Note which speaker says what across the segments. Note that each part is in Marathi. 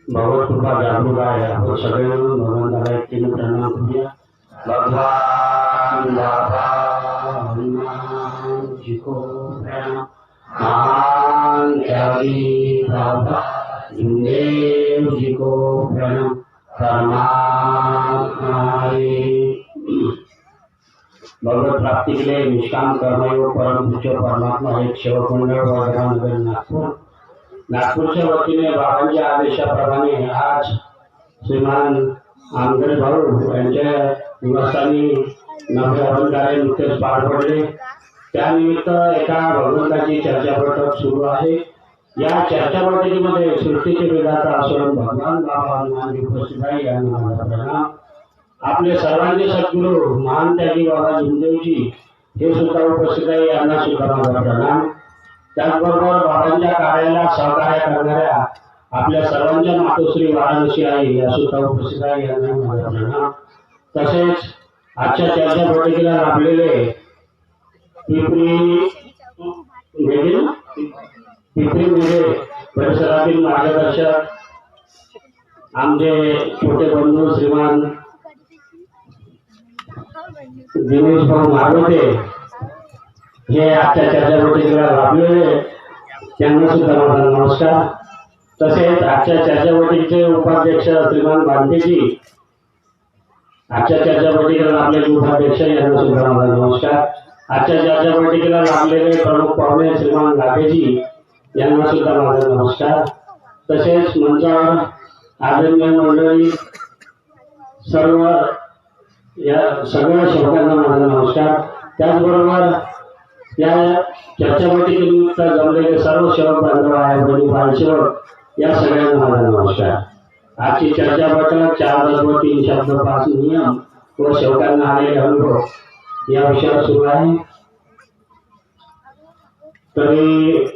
Speaker 1: भगवत कृपा जागरूक आहे। आपण सगळे मिळून भगवंताला एकटीने प्रणाम करूया। भगवान बाबा हनुमान जी को प्रणाम। महान त्यागी बाबा भीमदेव जी को प्रणाम। भगवत प्राप्ति के लिए निष्काम कर्मयोग परम पूज्य परमात्मा एक सेवक मंडळ वडगाव नागपूर नागपूरच्या वतीने बाबांच्या आदेशाप्रमाणे आज श्रीमान आमगरे भाऊ यांच्या निवासस्थानी नवरात्र कार्य नुकतेच पार पडले। त्यानिमित्त एका भगवंताची चर्चा बैठक सुरू आहे। या चर्चा बैठकीमध्ये सृष्टीचे विधाता असुर भगवान बाबा हनुमान उपस्थित आहे। यांना माझा प्रणाम। आपले सर्वांचे सद्गुरू महान त्यागी बाबा भीमदेवजी हे सुद्धा उपस्थित आहे। यांना सुद्धा माझा प्रणाम। त्याचबरोबर बाबांच्या कार्याला सहकार्य करणाऱ्या आपल्या सर्वांच्या मातोश्री वाराणसी आहे या सुद्धा उपस्थित आहे। यांना माझा प्रणाम। तसेच आजच्या चर्चा बैठकीला लाभलेले पिंपरी मेढे परिसरातील मार्गदर्शक आमचे छोटे बंधू श्रीमान दिनेश भाऊ मारुते हे आजच्या चर्चा बैठकीला लाभलेले त्यांना सुद्धा माझा नमस्कार। तसेच आजच्या चर्चा बैठकीचे उपाध्यक्ष श्रीमान बांधेजी आजच्या चर्चा बैठकीला लाभलेले उपाध्यक्ष यांना सुद्धा माझा नमस्कार। आजच्या चर्चा बैठकीला लाभलेले प्रमुख पाहुणे श्रीमान लाभेजी यांना सुद्धा माझा नमस्कार। तसेच मंचावर आदरणीय मंडळी सर्व या सगळ्या सेवकांना माझा नमस्कार। त्याचबरोबर या चर्चा बैठकीनिमित्त जमलेले सर्व सेवक बांधव आहे बंधू बालसेवक या सगळ्यांना माझा नमस्कार। आजची चर्चा बैठक 4 तत्व 3 शब्द 5 नियम व सेवकांना आलेले अनुभव या विषयावर सुरू आहे। तरी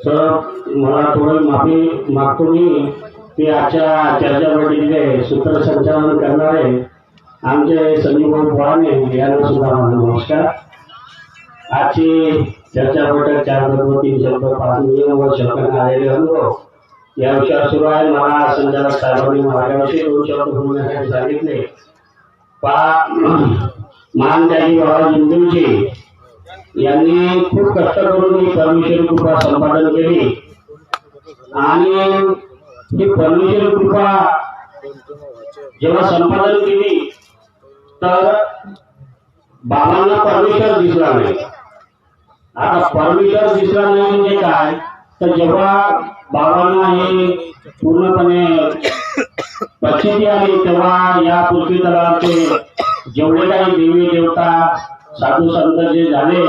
Speaker 1: सर मला थोडी माफी मागतो मी की आजच्या चर्चा बैठकीचे सूत्रसंचालन करणारे आमचे संजीव पवाने यांना सुद्धा माझा नमस्कार। आजची चर्चा बैठक 4 तत्व 3 शब्द 5 नियम व सेवकांना आलेले अनुभव या विषयावर सुरू आहे। मला संचालक साहेबांनी माझ्याविषयी 2 शब्द बोलण्यासाठी सांगितले। महान त्यागी बाबा भीमदेवजी यांनी खूप कष्ट करून ही परमेश्वरी कृपा संपादन केली आणि ही परमेश्वरी कृपा जेव्हा संपादन केली तर बाबांना परमेश्वर दिसला नाही। आता परमेश्वर दिसला नाही म्हणजे काय तर जेव्हा बाबांना हे पूर्णपणे पश्चिती आली तेव्हा या पृथ्वी तलावाचे जेवढे काही देवी देवता साधू संत जे झाले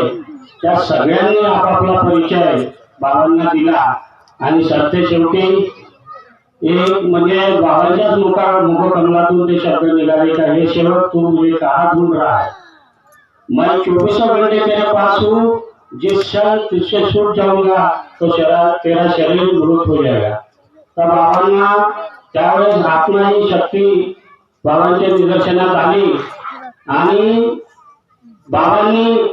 Speaker 1: त्या सगळ्यांनी आपापला परिचय बाबांना दिला आणि सत्य शेवटी एक म्हणजे बाबांच्याच मुखकमलातून ते शब्द निघाले का हे सेवक तू मुझे कहाँ ढूंढ रहा है, मैं 24 घंटे तेरे पास हूँ, जिस क्षण तुझसे छूट जाऊंगा तो तेरा शरीर मृत हो जाएगा। तर बाबांना त्यावेळेस आत्मा ही शक्ती बाबांच्या निदर्शनात आली आणि बाबांनी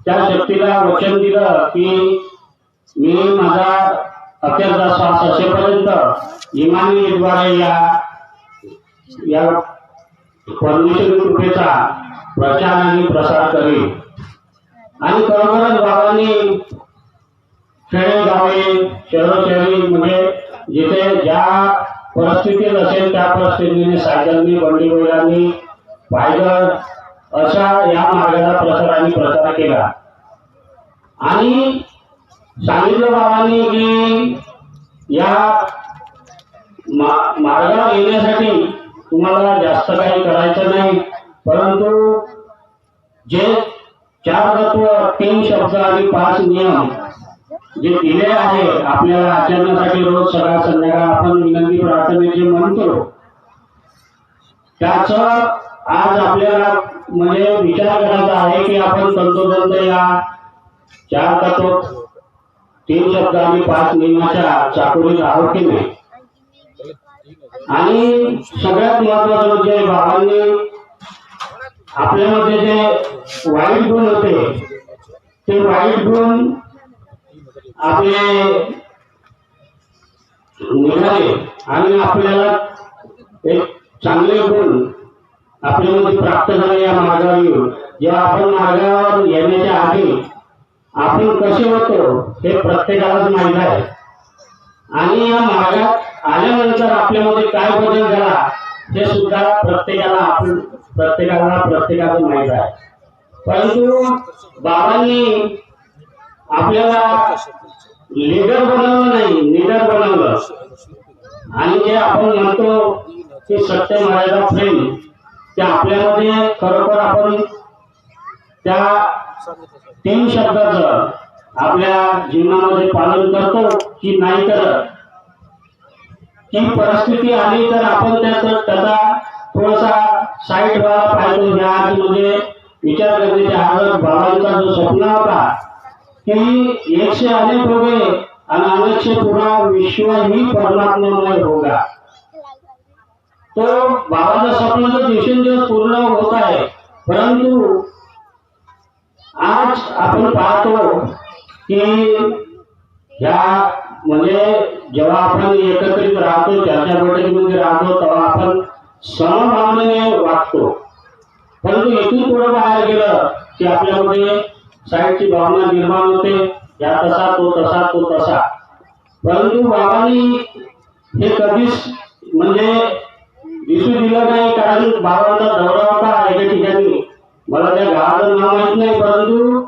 Speaker 1: त्या शक्तीला वचन दिलं की मी माझा अखेरचा श्वास असेपर्यंत इमानीद्वारे या परमेश्वरी कृपेचा प्रचार आणि प्रसार करेल। आणि खरोखरच बाबांनी खेडेगावे शहरोशहरी म्हणजे जिथे ज्या परिस्थितीत असेल त्या परिस्थितीने सायकलनी बंडी बैलांनी पायदळ अशा या मार्गाला प्रसार केला आणि सांगितलं बाबांनी की या मार्गावर येण्यासाठी तुम्हाला जास्त काही करायचं नाही, परंतु जे 4 तत्व 3 शब्द आणि 5 नियम जे दिले आहे आपल्याला आचरणासाठी रोज सकाळ संध्याकाळ आपण विनंती प्रार्थनेचे म्हणतो त्याच आज आपल्याला म्हणजे विचार करायचा आहे की आपण तंतोतंत या 4 तत्व 3 शब्द आणि 5 नियमाच्या चाकोरीत आहोत की नाही। आणि सगळ्यात महत्वाचं म्हणजे बाबांनी आपल्यामध्ये जे वाईट गुण होते ते वाईट गुण आपले निघाले आणि आपल्याला एक चांगले गुण आपल्यामध्ये प्राप्त झाले या मार्गावर येऊन, जेव्हा आपण मार्गावर येण्याच्या आधी आपण कसे होतो हे प्रत्येकालाच माहीत आहे आणि या मार्गात आल्यानंतर आपल्यामध्ये काय बदल झाला हे सुद्धा प्रत्येकाला माहीत आहे. परंतु बाबांनी आपल्याला लीडर बनवलं नाही, लीडर बनवलं. आणि जे आपण म्हणतो की सत्य मर्यादा प्रेम, ते आपल्यामध्ये खरोखर आपण त्या 3 शब्दाचं आपल्या जीवनामध्ये पालन करतो की नाही करत. ही परिस्थिती आली तर आपण त्याचा थोडासा साईड व्हायला पाहिजे. ह्या म्हणजे विचार करण्याच्या आधार बाबांचा जो स्वप्न होता की 100 अनेक होगे आणि अनेक से पूरा विश्व ही परमात्मामय होगा, तो बाबाचं स्वप्न तर दिवसेंदिवस पूर्ण होत आहे. परंतु आज आपण पाहतो की ह्या म्हणजे जेव्हा आपण एकत्रित राहतो, चर्चा बैठकीमध्ये राहतो, तेव्हा आपण समभावनेने वागतो. परंतु इथून थोडं बाहेर गेलं की आपल्यामध्ये साईडची भावना निर्माण होते, या तसा तो तसा तो तसा. परंतु बाबांनी हे कधीच म्हणजे दिसू दिलं नाही. कारण बाबांचा दौरा होता एका ठिकाणी, मला त्या गावाचं नाव माहित नाही, परंतु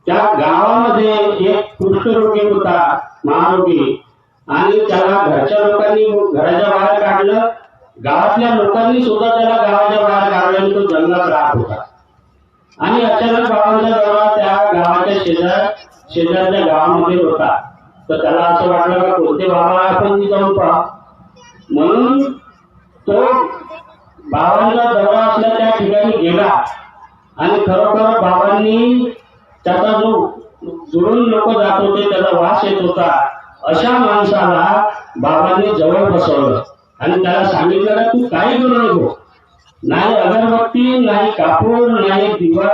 Speaker 1: त्या गावामध्ये एक कुष्ठरोगी होता, महारोगी, आणि त्याला घरच्या लोकांनी घराच्या बाहेर काढलं. गावातल्या लोकांनी सुद्धा त्याला गावाच्या बाहेर काढलं आणि तो जंगलात राहत होता. आणि अचानक बाबांचा दौरा त्या गावाच्या शेजारच्या गावामध्ये होता. तर त्याला असं वाटलं का कोणते बाबा आपण जाऊन पहा, म्हणून तो बाबांचा दौरा असल्या त्या ठिकाणी गेला. आणि खरोखर बाबांनी त्याचा जो दुरून लोक जात होते त्याचा वास येत होता, अशा माणसाला बाबांनी जवळ बसवलं आणि त्याला सांगितलं का तू काही करू नको, नाही अगरबत्ती, नाही कापूर, नाही दिवा,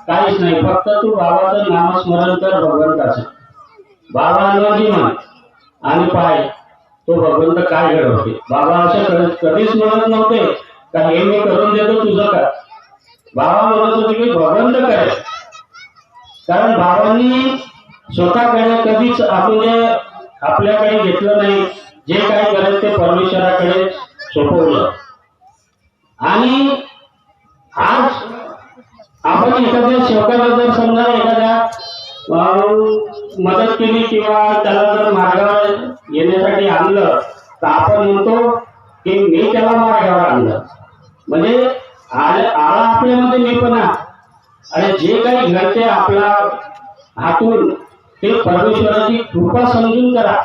Speaker 1: काहीच नाही, फक्त तू बाबाचं नामस्मरण कर भगवंताचं. बाबा जी म्हण आणि पाय तो भगवंत काय घडवते. बाबा असं कधीच म्हणत नव्हते का हे मी करून देतो तुझं कर. बाबा म्हणत होते की भगवंत करेल. कारण बाबांनी स्वतःकडे कधीच आपल्याकडे घेतलं नाही. जे काही करेल ते परमेश्वराकडे सोपवलं. आणि आज आपण एखाद्या सेवकाला जर समजा एखाद्या मदत केली किंवा त्याला जर मार्गावर येण्यासाठी आणलं तर आपण म्हणतो की मी त्याला मार्गावर आणलं. म्हणजे आळा आपल्यामध्ये मीपणा, आणि जे काही घडते आपल्या हातून ते परमेश्वराची कृपा समजून करा.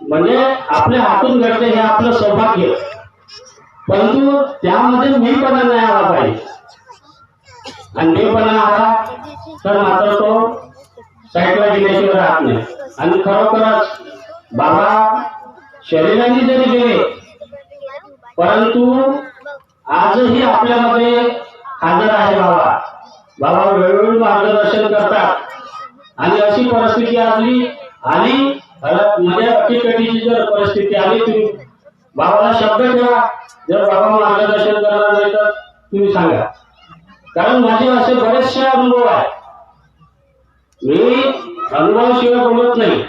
Speaker 1: म्हणजे आपल्या हातून घडते हे आपलं सौभाग्य, परंतु त्यामध्ये मीपणा नाही आला पाहिजे. आणि मीपणा आला तर मात्र तो साईडला गेल्याशिवाय राहत नाही. आणि खरोखरच बाबा शरीराने जरी गेले परंतु आजही आपल्यामध्ये हजर आहे. बाबा वेळोवेळी मार्गदर्शन करतात. आणि अशी परिस्थिती आली म्हणजे अटीतटीची जर परिस्थिती आली, तुम्ही बाबाला शब्द ठेवा, जर बाबा मार्गदर्शन करणार नाही तर तुम्ही सांगा. कारण माझे असे बरेचसे अनुभव आहेत, मी अनुभवाशिवाय बोलत नाही.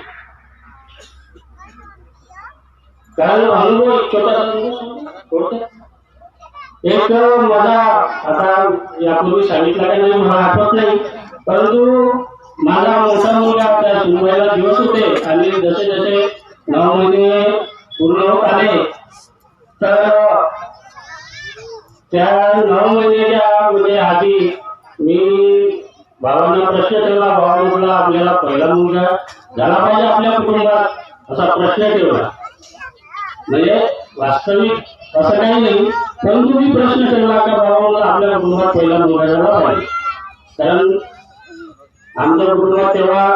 Speaker 1: कारण अनुभव छोटासा एक माझा आता यापूर्वी सांगितलं का नाही मला आठवत नाही, परंतु माझा मोठा मुलगा त्या सुनवाईला दिवस होते आणि जसे जसे 9 महिने पूर्ण होत आले तर त्या 9 महिन्याच्या म्हणजे आधी मी बाबांना प्रश्न ठेवला. बाबा म्हटला आपल्याला पहिला मुलगा झाला पाहिजे आपल्या कुटुंबात, असा प्रश्न ठेवला. म्हणजे वास्तविक असं काही नाही, परंतु मी प्रश्न ठेवला का बाबा आपल्या कुटुंबात पहिला मुलगा झाला पाहिजे. कारण आमच्या कुटुंबात तेव्हा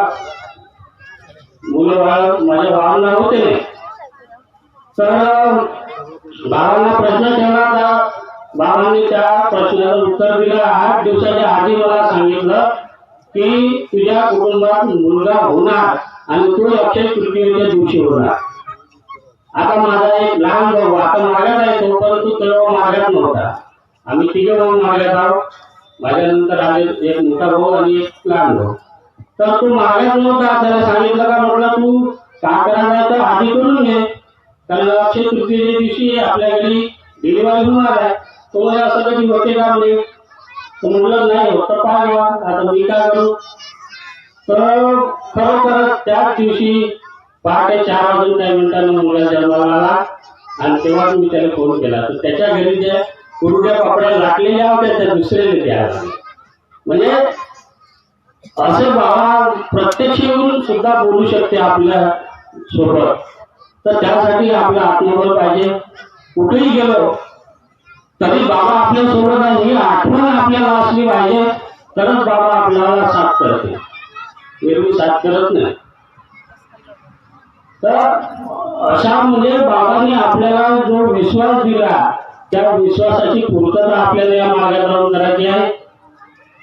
Speaker 1: मुलं बाळ माझ्या भावांना होते नाही. तर बाबांना प्रश्न ठेवला तर बाबांनी त्या प्रश्नाचं उत्तर दिलं. 8 दिवसाच्या आधी मला सांगितलं की तुझ्या कुटुंबात मुलगा होणार आणि तो अक्षय तृतीयेच्या दिवशी होणार. आता माझा एक लहान भाऊ आता मागात आहे, तो परंतु तेव्हा मागात नव्हता. आम्ही तिघे भाऊ मागात आहोत. माझ्यानंतर आले एक मोठा भाऊ आणि एक लहान भाऊ. तर तू मागात नव्हता, त्याला सांगितलं का म्हटलं तू का करायला तर आधी करून घे, कारण अक्षय तृतीयेच्या दिवशी आपल्या घरी डिलिव्हरी होणार आहे. तो म्हणजे असं कधी होते का म्हणजे तो म्हटलं नाही होत तर पाहा आता मी काय करू. तर खरोखर त्याच दिवशी पहाटे 4:02 मुलगा जन्माला आला आणि तेव्हा मी त्याला फोन केला. तर त्याच्या घरी ज्या कुरड्या पापड्या लागलेल्या होत्या त्या दुसऱ्याने द्यायला. म्हणजे असे बाबा प्रत्यक्ष येऊन सुद्धा बोलू शकते आपल्या सोबत. तर त्यासाठी आपलं आत्मबल पाहिजे. कुठेही गेलो तरी बाबा आपल्या सोबत आहे ही आठवण आपल्याला असली पाहिजे, तरच बाबा आपल्याला साथ करते, एरवी साथ करत नाही. तर अशा म्हणजे बाबांनी आपल्याला जो विश्वास दिला त्या विश्वासाची पूर्तता आपल्याला या मार्गात राहून करायची आहे.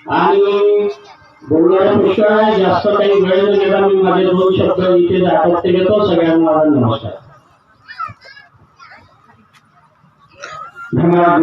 Speaker 1: आणि बोलणाऱ्या पुष्कळ आहे, जास्त काही वेळ न गेला मी माझे 2 शब्द इथे दाखवते घेतो. सगळ्यांना माझा नमस्कार. धन्यवाद.